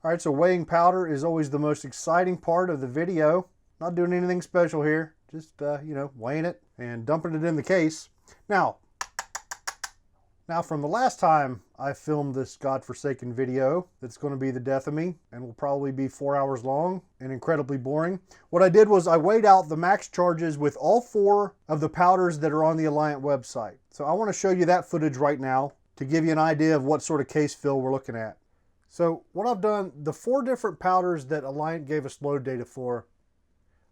All right, so weighing powder is always the most exciting part of the video. Not doing anything special here, just weighing it and dumping it in the case. Now Now, from the last time I filmed this godforsaken video, that's going to be the death of me and will probably be 4 hours long and incredibly boring. What I did was I weighed out the max charges with all 4 of the powders that are on the Alliant website. So I want to show you that footage right now to give you an idea of what sort of case fill we're looking at. So what I've done, the 4 different powders that Alliant gave us load data for,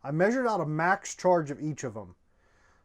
I measured out a max charge of each of them.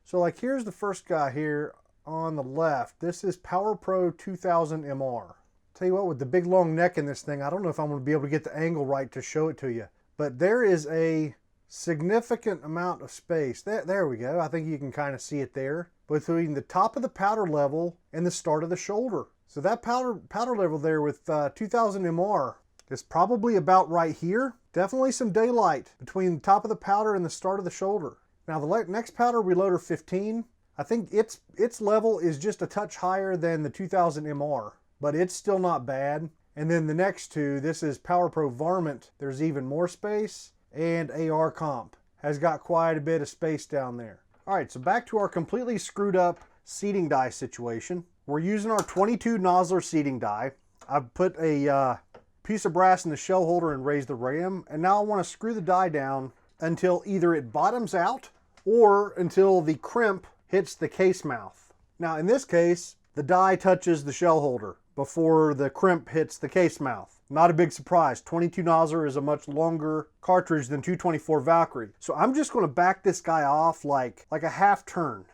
So like here's the first guy here on the left. This is Power Pro 2000 MR. Tell you what, with the big long neck in this thing, I don't know if I'm going to be able to get the angle right to show it to you. But there is a significant amount of space. There we go. I think you can kind of see it there. Between the top of the powder level and the start of the shoulder. So that powder level there with 2000 MR is probably about right here. Definitely some daylight between the top of the powder and the start of the shoulder. Now the next powder, Reloader 15, I think its level is just a touch higher than the 2000 MR, but it's still not bad. And then the next 2, this is Power Pro Varmint. There's even more space, and AR Comp has got quite a bit of space down there. All right, so back to our completely screwed up seating die situation. We're using our 22 nozzler seating die. I've put a piece of brass in the shell holder and raised the ram, and now I want to screw the die down until either it bottoms out or until the crimp hits the case mouth. Now in this case, the die touches the shell holder before the crimp hits the case mouth. Not a big surprise. 22 nozzler is a much longer cartridge than 224 Valkyrie. So I'm just going to back this guy off like a half turn.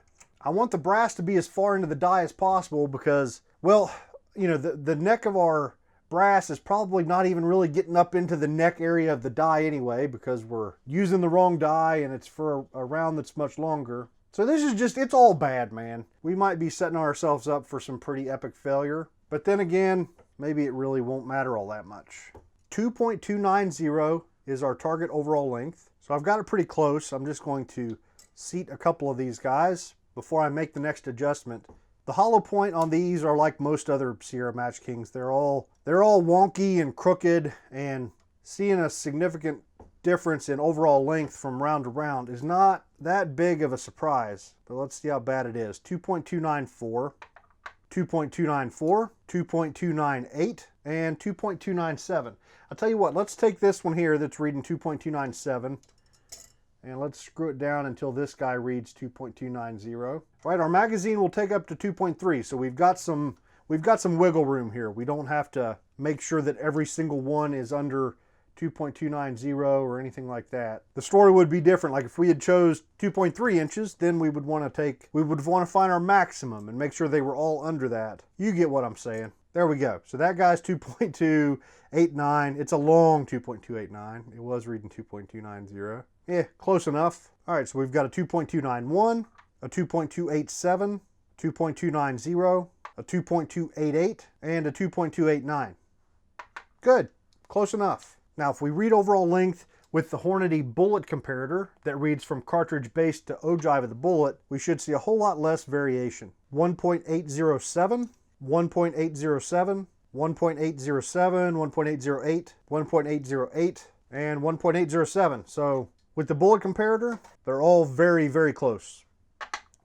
I want the brass to be as far into the die as possible because, well, you know, the neck of our brass is probably not even really getting up into the neck area of the die anyway because we're using the wrong die and it's for a round that's much longer. So this is just, it's all bad, man. We might be setting ourselves up for some pretty epic failure. But then again, maybe it really won't matter all that much. 2.290 is our target overall length. So I've got it pretty close. I'm just going to seat a couple of these guys before I make the next adjustment. The hollow point on these are like most other Sierra Match Kings. They're all wonky and crooked, and seeing a significant difference in overall length from round to round is not that big of a surprise. But let's see how bad it is. 2.294, 2.294, 2.298, and 2.297. I'll tell you what, let's take this one here that's reading 2.297 and let's screw it down until this guy reads 2.290. All right, our magazine will take up to 2.3, so we've got some wiggle room here. We don't have to make sure that every single one is under 2.290 or anything like that. The story would be different. Like if we had chose 2.3 inches, then we would want to find our maximum and make sure they were all under that. You get what I'm saying. There we go. So that guy's 2.289. It's a long 2.289. It was reading 2.290. Yeah, close enough. All right, so we've got a 2.291, a 2.287, 2.290, a 2.288, and a 2.289. Good, close enough. Now, if we read overall length with the Hornady bullet comparator that reads from cartridge base to ogive of the bullet, we should see a whole lot less variation. 1.807, 1.807, 1.807, 1.808, 1.808, and 1.807. So with the bullet comparator, they're all very, very close.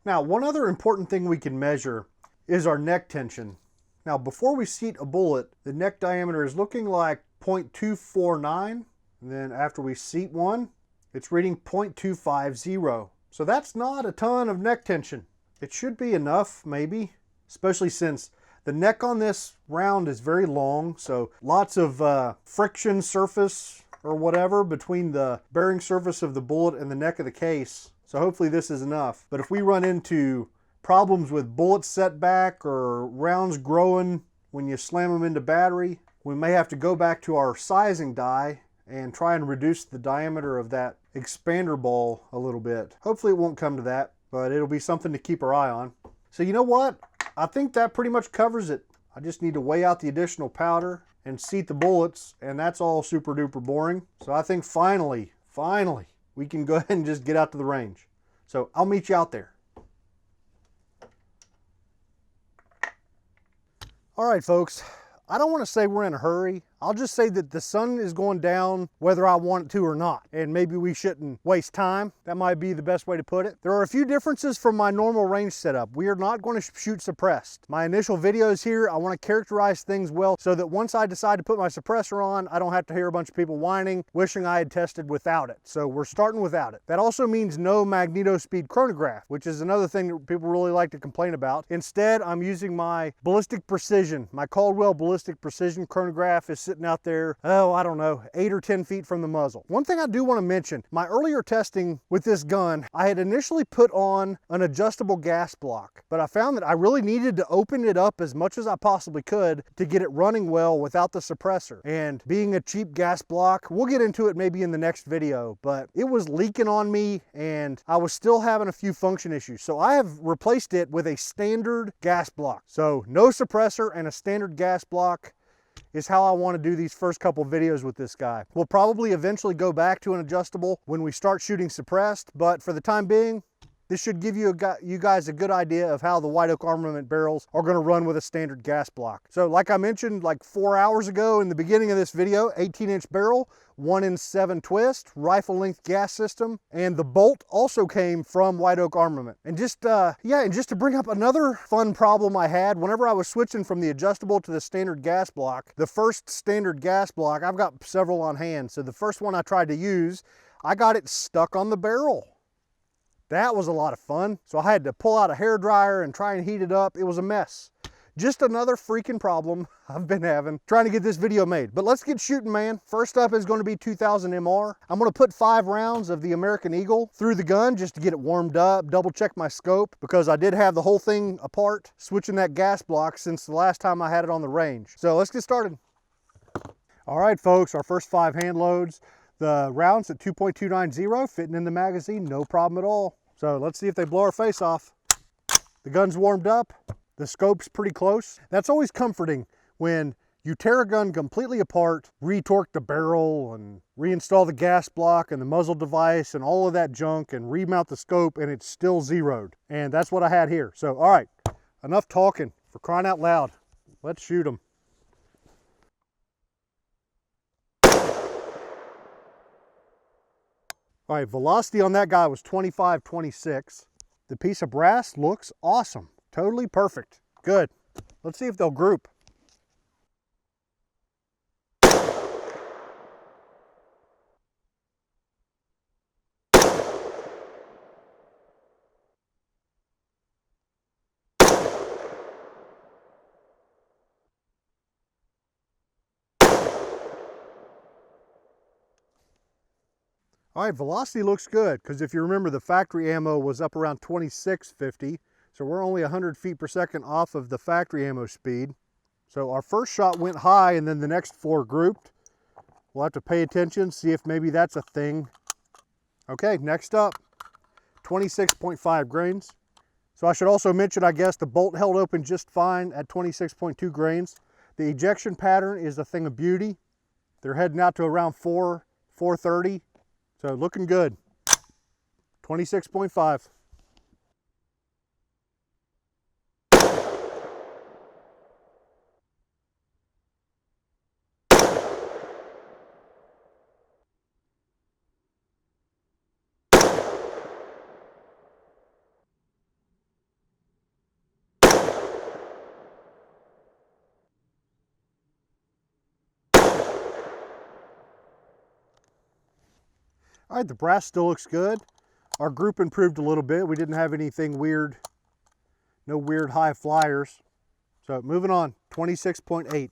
Now, one other important thing we can measure is our neck tension. Now, before we seat a bullet, the neck diameter is looking like 0.249. And then after we seat one, it's reading 0.250. So that's not a ton of neck tension. It should be enough, maybe, especially since the neck on this round is very long. So lots of friction surface or whatever between the bearing surface of the bullet and the neck of the case. So hopefully this is enough. But if we run into problems with bullet setback or rounds growing when you slam them into battery, we may have to go back to our sizing die and try and reduce the diameter of that expander ball a little bit. Hopefully it won't come to that, but it'll be something to keep our eye on. So you know what? I think that pretty much covers it. I just need to weigh out the additional powder and seat the bullets, and that's all super duper boring. So I think finally, we can go ahead and just get out to the range. So I'll meet you out there. All right, folks, I don't want to say we're in a hurry. I'll just say that the sun is going down whether I want it to or not, and maybe we shouldn't waste time. That might be the best way to put it. There are a few differences from my normal range setup. We are not going to shoot suppressed. My initial videos here, I want to characterize things well so that once I decide to put my suppressor on, I don't have to hear a bunch of people whining, wishing I had tested without it. So we're starting without it. That also means no magneto speed chronograph, which is another thing that people really like to complain about. Instead, I'm using my ballistic precision. My Caldwell ballistic precision chronograph is sitting out there, oh, I don't know, 8 or 10 feet from the muzzle. One thing I do want to mention, my earlier testing with this gun, I had initially put on an adjustable gas block, but I found that I really needed to open it up as much as I possibly could to get it running well without the suppressor. And being a cheap gas block, we'll get into it maybe in the next video, but it was leaking on me and I was still having a few function issues. So I have replaced it with a standard gas block. So no suppressor and a standard gas block is how I want to do these first couple videos with this guy. We'll probably eventually go back to an adjustable when we start shooting suppressed, but for the time being, this should give you guys a good idea of how the White Oak Armament barrels are going to run with a standard gas block. So like I mentioned like 4 hours ago in the beginning of this video, 18-inch barrel, 1-in-7 twist, rifle length gas system, and the bolt also came from White Oak Armament. And just to bring up another fun problem I had whenever I was switching from the adjustable to the standard gas block, the first standard gas block, I've got several on hand. So the first one I tried to use, I got it stuck on the barrel. That was a lot of fun. So I had to pull out a hairdryer and try and heat it up. It was a mess. Just another freaking problem I've been having trying to get this video made. But let's get shooting, man. First up is going to be 2000 MR. I'm going to put 5 rounds of the American Eagle through the gun just to get it warmed up, double check my scope, because I did have the whole thing apart, switching that gas block since the last time I had it on the range. So let's get started. All right, folks, our first 5 hand loads. The rounds at 2.290 fitting in the magazine, no problem at all. So let's see if they blow our face off. The gun's warmed up. The scope's pretty close. That's always comforting when you tear a gun completely apart, retorque the barrel and reinstall the gas block and the muzzle device and all of that junk and remount the scope and it's still zeroed. And that's what I had here. So, all right, enough talking, for crying out loud. Let's shoot them. All right, velocity on that guy was 25-26. The piece of brass looks awesome. Totally perfect. Good. Let's see if they'll group. All right, velocity looks good, because if you remember, the factory ammo was up around 2650, so we're only 100 feet per second off of the factory ammo speed. So our first shot went high, and then the next 4 grouped. We'll have to pay attention, see if maybe that's a thing. Okay, next up, 26.5 grains. So I should also mention, I guess, the bolt held open just fine at 26.2 grains. The ejection pattern is a thing of beauty. They're heading out to around 430. So looking good. 26.5. All right, the brass still looks good. Our group improved a little bit. We didn't have anything weird, no weird high flyers. So moving on, 26.8.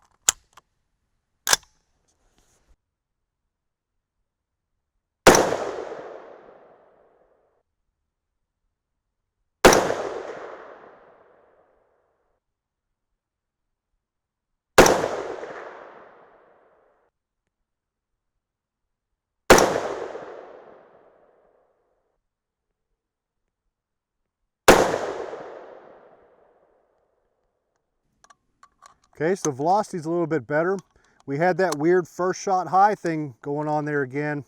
Okay, so velocity's a little bit better. We had that weird first shot high thing going on there again.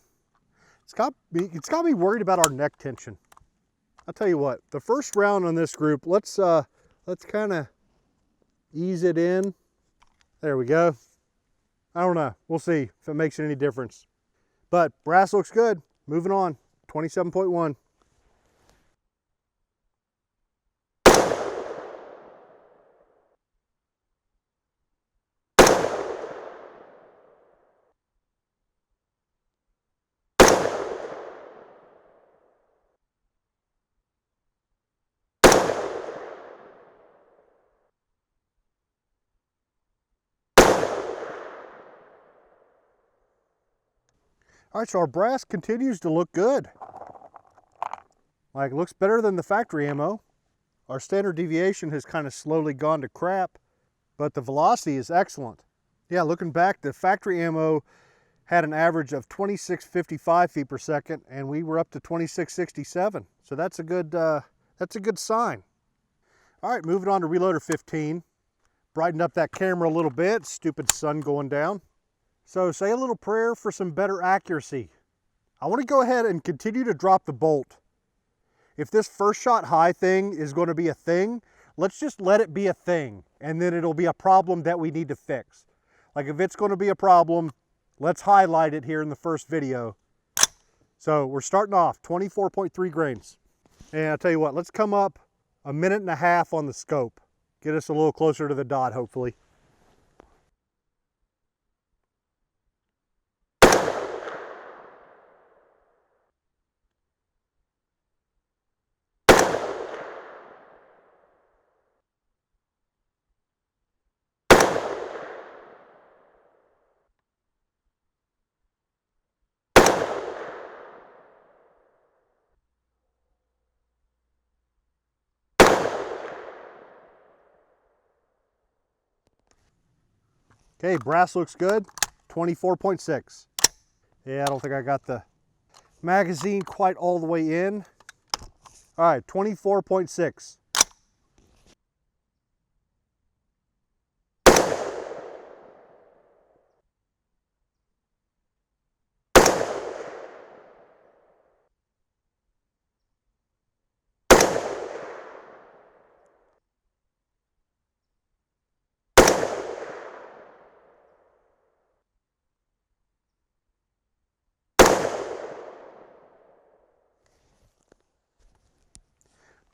It's got me worried about our neck tension. I'll tell you what, the first round on this group, let's kind of ease it in. There we go. I don't know. We'll see if it makes any difference. But brass looks good. Moving on. 27.1. All right, so our brass continues to look good. Like, looks better than the factory ammo. Our standard deviation has kind of slowly gone to crap, but the velocity is excellent. Yeah, looking back, the factory ammo had an average of 2655 feet per second, and we were up to 2667. So that's a good sign. All right, moving on to Reloader 15. Brightened up that camera a little bit. Stupid sun going down. So say a little prayer for some better accuracy. I want to go ahead and continue to drop the bolt. If this first shot high thing is going to be a thing, let's just let it be a thing, and then it'll be a problem that we need to fix. Like, if it's going to be a problem, let's highlight it here in the first video. So we're starting off 24.3 grains. And I'll tell you what, let's come up a minute and a half on the scope. Get us a little closer to the dot, hopefully. Okay, brass looks good, 24.6. Yeah, I don't think I got the magazine quite all the way in. All right, 24.6.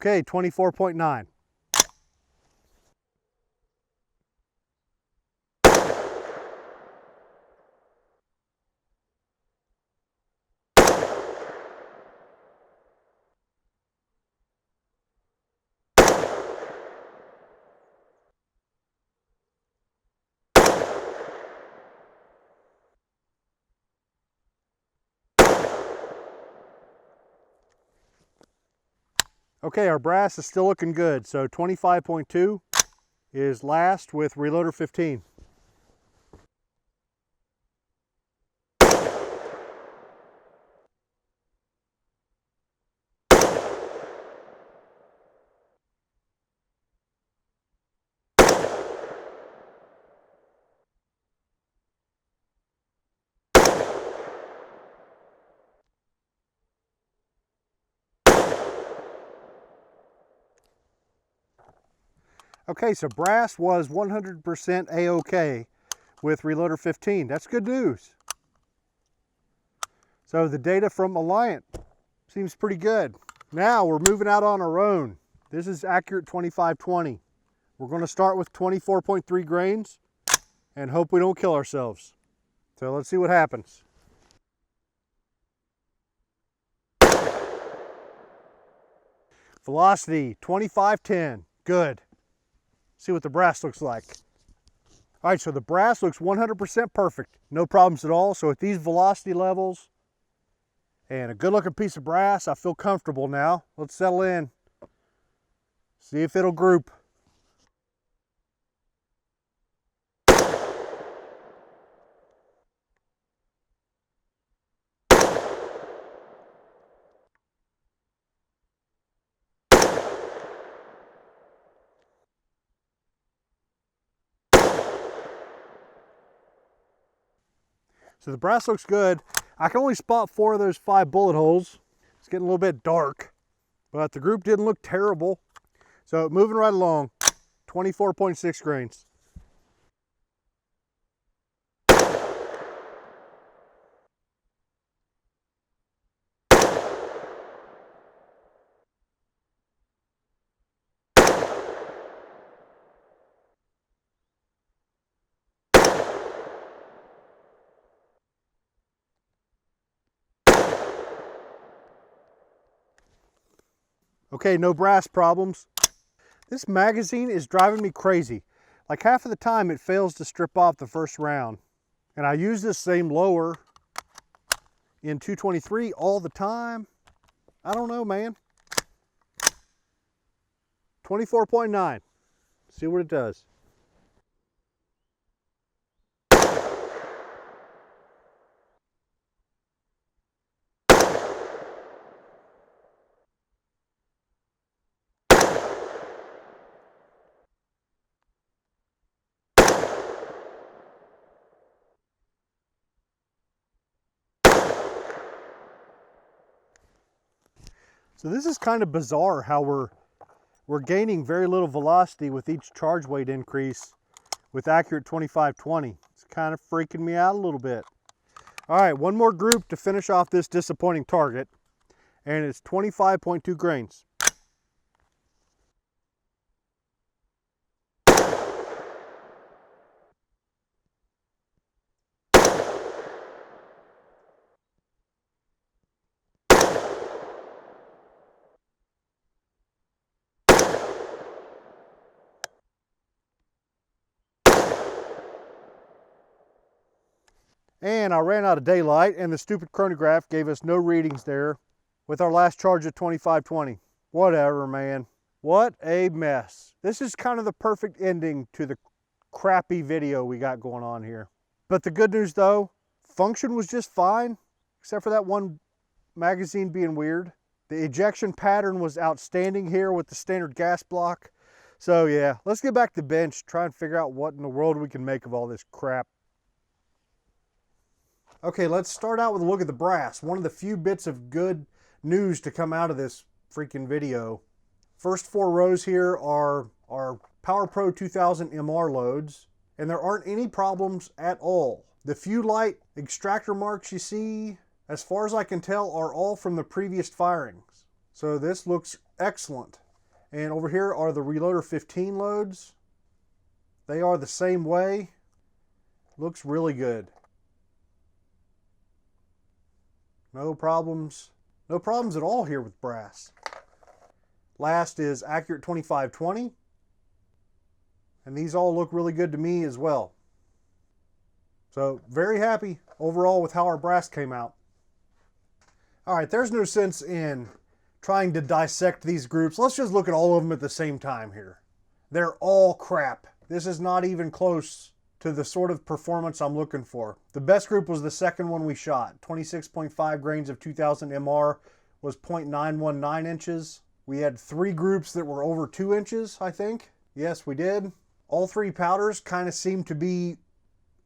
Okay, 24.9. Okay, our brass is still looking good. So 25.2 is last with Reloader 15. Okay, so brass was 100% A-OK with Reloader 15. That's good news. So the data from Alliant seems pretty good. Now we're moving out on our own. This is accurate 2520. We're going to start with 24.3 grains and hope we don't kill ourselves. So let's see what happens. Velocity 2510. Good. See what the brass looks like. All right, so the brass looks 100% perfect. No problems at all. So at these velocity levels and a good looking piece of brass, I feel comfortable now. Let's settle in. See if it'll group. So the brass looks good. I can only spot 4 of those 5 bullet holes. It's getting a little bit dark, but the group didn't look terrible. So moving right along, 24.6 grains. Okay, no brass problems. This magazine is driving me crazy. Like half of the time it fails to strip off the first round. And I use this same lower in 223 all the time. I don't know, man. 24.9. See what it does. So this is kind of bizarre how we're gaining very little velocity with each charge weight increase with accurate 2520. It's kind of freaking me out a little bit. All right, one more group to finish off this disappointing target, and it's 25.2 grains. And I ran out of daylight, and the stupid chronograph gave us no readings there with our last charge at 2520. Whatever, man. What a mess. This is kind of the perfect ending to the crappy video we got going on here. But the good news though, function was just fine, except for that one magazine being weird. The ejection pattern was outstanding here with the standard gas block. So yeah, let's get back to the bench, try and figure out what in the world we can make of all this crap. Okay, let's start out with a look at the brass. One of the few bits of good news to come out of this freaking video. First four rows here are our Power Pro 2000 MR loads, and there aren't any problems at all. The few light extractor marks you see, as far as I can tell, are all from the previous firings. So this looks excellent. And over here are the Reloader 15 loads. They are the same way. Looks really good. No problems. No problems at all here with brass. Last is accurate 2520. And these all look really good to me as well. So very happy overall with how our brass came out. All right, there's no sense in trying to dissect these groups. Let's just look at all of them at the same time here. They're all crap. This is not even close to the sort of performance I'm looking for. The best group was the second one we shot. 26.5 grains of 2000 MR was 0.919 inches. We had three groups that were over 2 inches, I think. Yes, we did. All three powders kind of seemed to be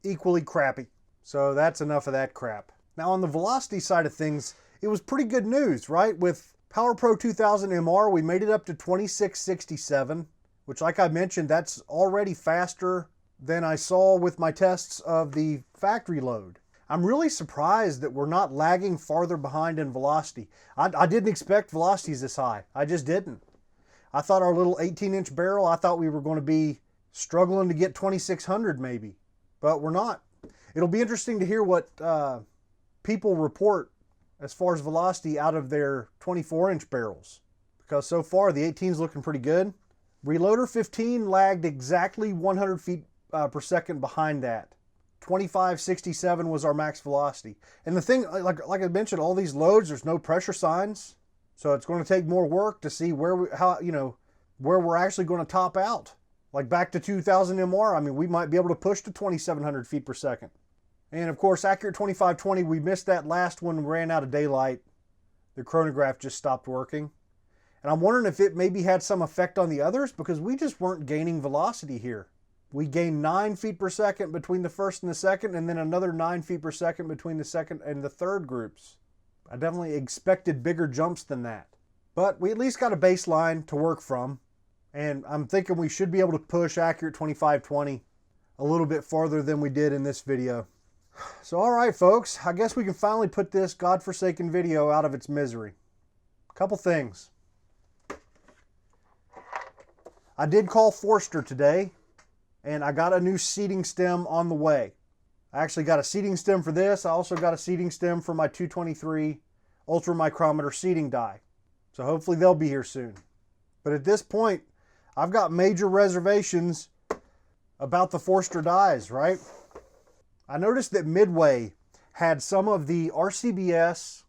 equally crappy. So that's enough of that crap. Now on the velocity side of things, it was pretty good news, right? With Power Pro 2000 MR, we made it up to 2667, which like I mentioned, that's already faster than I saw with my tests of the factory load. I'm really surprised that we're not lagging farther behind in velocity. I didn't expect velocities this high. I just didn't. I thought our little 18-inch barrel, I thought we were going to be struggling to get 2600 maybe, but we're not. It'll be interesting to hear what people report as far as velocity out of their 24-inch barrels, because so far the 18's looking pretty good. Reloader 15 lagged exactly 100 feet per second behind that. 2567 was our max velocity. And the thing, like I mentioned, all these loads, there's no pressure signs, so it's going to take more work to see where we're actually going to top out. Like back to 2000 MR, I mean, we might be able to push to 2700 feet per second. And of course, accurate 2520, we missed that last one, ran out of daylight. The chronograph just stopped working. And I'm wondering if it maybe had some effect on the others, because we just weren't gaining velocity here. We gained 9 feet per second between the first and the second, and then another 9 feet per second between the second and the third groups. I definitely expected bigger jumps than that. But we at least got a baseline to work from, and I'm thinking we should be able to push accurate 2520 a little bit farther than we did in this video. So all right, folks, I guess we can finally put this godforsaken video out of its misery. A couple things. I did call Forster today, and I got a new seating stem on the way. I actually got a seating stem for this. I also got a seating stem for my 223 ultramicrometer seating die. So hopefully they'll be here soon. But at this point, I've got major reservations about the Forster dies, right? I noticed that Midway had some of the RCBS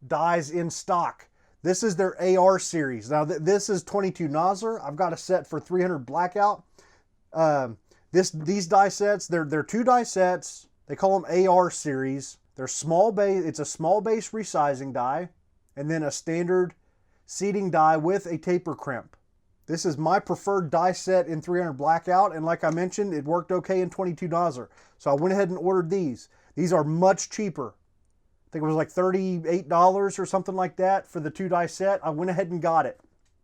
dies in stock. This is their AR series. Now this is 22 Nosler. I've got a set for 300 Blackout. These die sets, they're 2 die sets. They call them AR series. They're small base. It's a small base resizing die, and then a standard seating die with a taper crimp. This is my preferred die set in 300 Blackout, and like I mentioned, it worked okay in 22 Nosler. So I went ahead and ordered these. These are much cheaper. I think it was like $38 or something like that for the 2 die set. I went ahead and got it.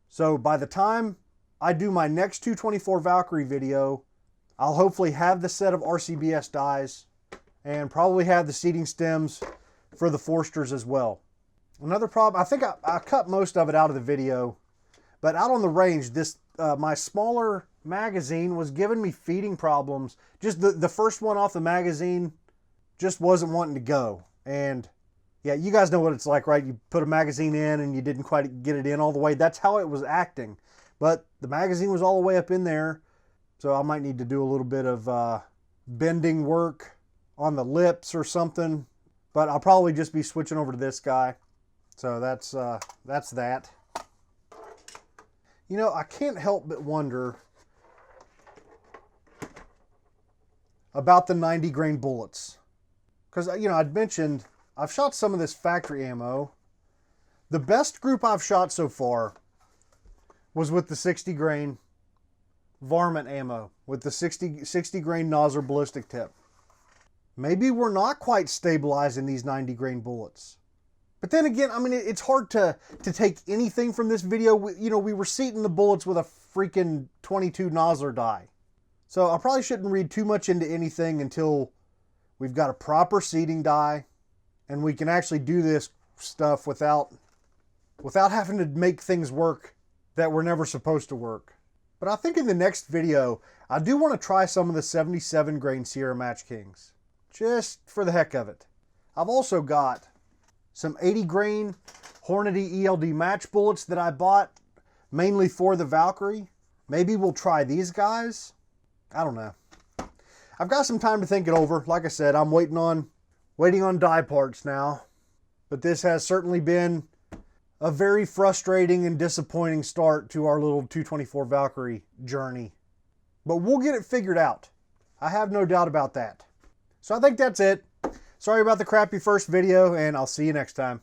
So by the time I do my next 224 Valkyrie video, I'll hopefully have the set of RCBS dies and probably have the seating stems for the Forsters as well. Another problem, I think I cut most of it out of the video, but out on the range, this my smaller magazine was giving me feeding problems. Just the first one off the magazine just wasn't wanting to go. And yeah, you guys know what it's like, right? You put a magazine in and you didn't quite get it in all the way. That's how it was acting. But the magazine was all the way up in there. So I might need to do a little bit of bending work on the lips or something. But I'll probably just be switching over to this guy. So that's that. You know, I can't help but wonder about the 90 grain bullets. Because, you know, I'd mentioned I've shot some of this factory ammo. The best group I've shot so far was with the 60 grain varmint ammo, with the 60 grain Nosler ballistic tip. Maybe we're not quite stabilizing these 90 grain bullets. But then again, I mean, it's hard to take anything from this video. You know, we were seating the bullets with a freaking 22 Nosler die. So I probably shouldn't read too much into anything until we've got a proper seating die and we can actually do this stuff without having to make things work that were never supposed to work. But I think in the next video, I do want to try some of the 77 grain Sierra Match Kings, just for the heck of it. I've also got some 80 grain Hornady ELD match bullets that I bought mainly for the Valkyrie. Maybe we'll try these guys. I don't know. I've got some time to think it over. Like I said, I'm waiting on die parts now. But this has certainly been a very frustrating and disappointing start to our little 224 Valkyrie journey. But we'll get it figured out. I have no doubt about that. So I think that's it. Sorry about the crappy first video, and I'll see you next time.